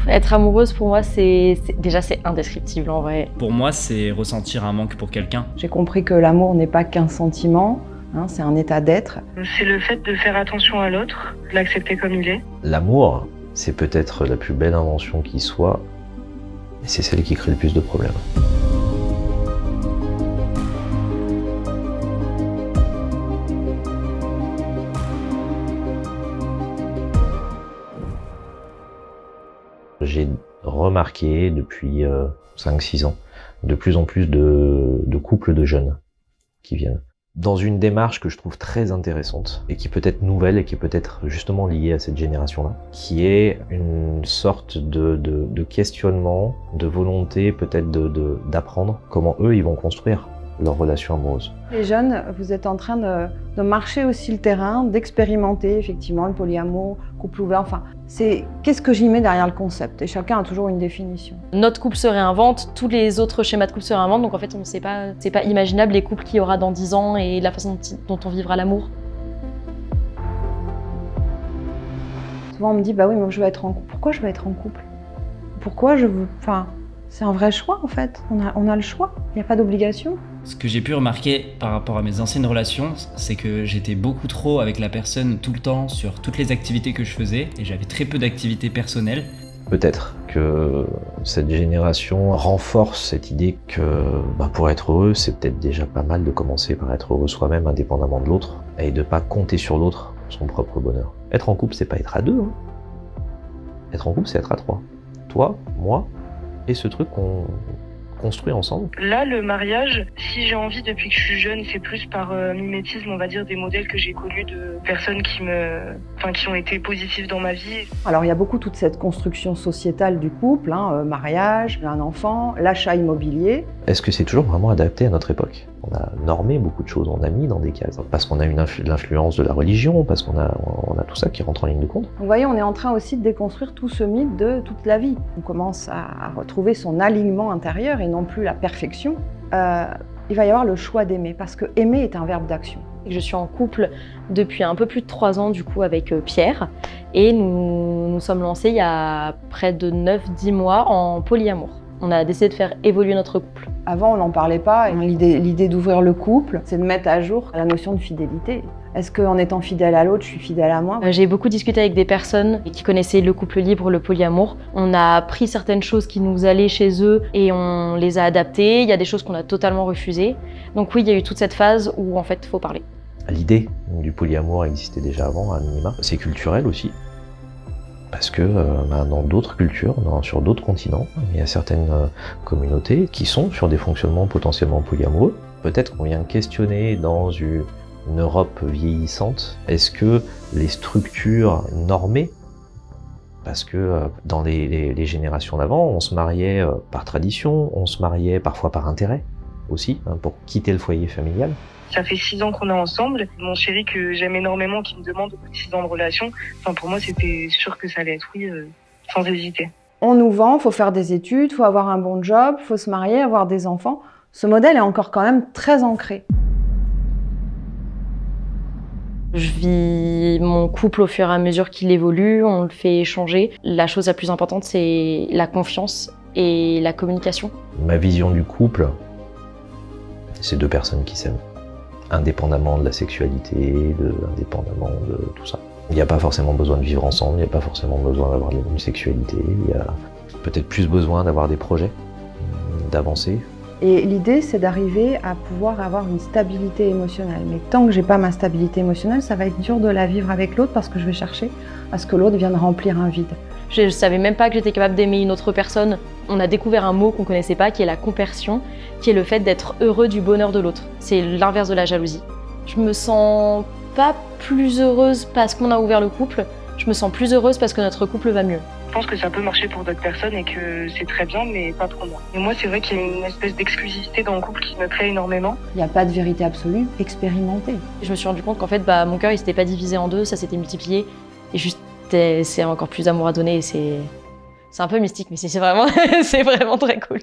Être amoureuse, pour moi, déjà c'est indescriptible en vrai. Pour moi, c'est ressentir un manque pour quelqu'un. J'ai compris que l'amour n'est pas qu'un sentiment, hein, c'est un état d'être. C'est le fait de faire attention à l'autre, de l'accepter comme il est. L'amour, c'est peut-être la plus belle invention qui soit, et c'est celle qui crée le plus de problèmes. J'ai remarqué depuis 5-6 ans de plus en plus de couples de jeunes qui viennent. Dans une démarche que je trouve très intéressante et qui peut être nouvelle et qui peut être justement liée à cette génération-là, qui est une sorte de questionnement, de volonté peut-être d'apprendre comment eux ils vont construire leur relation amoureuse. Les jeunes, vous êtes en train de marcher aussi le terrain, d'expérimenter effectivement le polyamour, couple ouvert, enfin, c'est qu'est-ce que j'y mets derrière le concept, et chacun a toujours une définition. Notre couple se réinvente, tous les autres schémas de couple se réinventent, donc en fait, c'est pas imaginable les couples qu'il y aura dans 10 ans et la façon dont on vivra l'amour. Souvent on me dit, bah oui, moi je veux être en couple. Pourquoi je veux être en couple? Pourquoi je veux... Enfin, c'est un vrai choix en fait, on a le choix, il n'y a pas d'obligation. Ce que j'ai pu remarquer par rapport à mes anciennes relations, c'est que j'étais beaucoup trop avec la personne tout le temps sur toutes les activités que je faisais et j'avais très peu d'activités personnelles. Peut-être que cette génération renforce cette idée que pour être heureux, c'est peut-être déjà pas mal de commencer par être heureux soi-même indépendamment de l'autre et de pas compter sur l'autre pour son propre bonheur. Être en couple, c'est pas être à deux. Hein. Être en couple, c'est être à trois. Toi, moi et ce truc qu'on construit ensemble. Là, le mariage, si j'ai envie depuis que je suis jeune, c'est plus par mimétisme, on va dire, des modèles que j'ai connus de personnes qui ont été positives dans ma vie. Alors il y a beaucoup toute cette construction sociétale du couple, hein, mariage, un enfant, l'achat immobilier. Est-ce que c'est toujours vraiment adapté à notre époque? On a normé beaucoup de choses, on a mis dans des cases. Parce qu'on a l'influence de la religion, parce qu'on a tout ça qui rentre en ligne de compte. Vous voyez, on est en train aussi de déconstruire tout ce mythe de toute la vie. On commence à retrouver son alignement intérieur et non plus la perfection. Il va y avoir le choix d'aimer, parce que aimer est un verbe d'action. Je suis en couple depuis un peu plus de 3 ans du coup avec Pierre et nous sommes lancés il y a près de 9-10 mois en polyamour. On a décidé de faire évoluer notre couple. Avant, on n'en parlait pas. L'idée d'ouvrir le couple, c'est de mettre à jour la notion de fidélité. Est-ce qu'en étant fidèle à l'autre, je suis fidèle à moi? J'ai beaucoup discuté avec des personnes qui connaissaient le couple libre, le polyamour. On a pris certaines choses qui nous allaient chez eux et on les a adaptées. Il y a des choses qu'on a totalement refusées. Donc oui, il y a eu toute cette phase où en fait, il faut parler. L'idée du polyamour existait déjà avant, à minima. C'est culturel aussi. Parce que dans d'autres cultures, sur d'autres continents, il y a certaines communautés qui sont sur des fonctionnements potentiellement polyamoureux. Peut-être qu'on vient questionner dans une Europe vieillissante, est-ce que les structures normées, parce que dans les générations d'avant, on se mariait par tradition, on se mariait parfois par intérêt aussi, pour quitter le foyer familial. Ça fait 6 ans qu'on est ensemble. Mon chéri que j'aime énormément, qui me demande au bout de 6 ans de relation, pour moi c'était sûr que ça allait être oui, sans hésiter. On nous vend, il faut faire des études, il faut avoir un bon job, il faut se marier, avoir des enfants. Ce modèle est encore quand même très ancré. Je vis mon couple au fur et à mesure qu'il évolue, on le fait changer. La chose la plus importante, c'est la confiance et la communication. Ma vision du couple, c'est 2 personnes qui s'aiment. Indépendamment de la sexualité, indépendamment de tout ça. Il n'y a pas forcément besoin de vivre ensemble, il n'y a pas forcément besoin d'avoir la même sexualité, il y a peut-être plus besoin d'avoir des projets, d'avancer. Et l'idée, c'est d'arriver à pouvoir avoir une stabilité émotionnelle. Mais tant que j'ai pas ma stabilité émotionnelle, ça va être dur de la vivre avec l'autre parce que je vais chercher à ce que l'autre vienne remplir un vide. Je savais même pas que j'étais capable d'aimer une autre personne. On a découvert un mot qu'on connaissait pas, qui est la compersion, qui est le fait d'être heureux du bonheur de l'autre. C'est l'inverse de la jalousie. Je me sens pas plus heureuse parce qu'on a ouvert le couple, je me sens plus heureuse parce que notre couple va mieux. Je pense que ça peut marcher pour d'autres personnes et que c'est très bien, mais pas pour moi. Et moi, c'est vrai qu'il y a une espèce d'exclusivité dans le couple qui me plaît énormément. Il n'y a pas de vérité absolue, expérimentez. Je me suis rendu compte qu'en fait, mon cœur, il s'était pas divisé en 2, ça s'était multiplié. Et juste, c'est encore plus amour à donner et c'est un peu mystique, mais c'est vraiment, c'est vraiment très cool.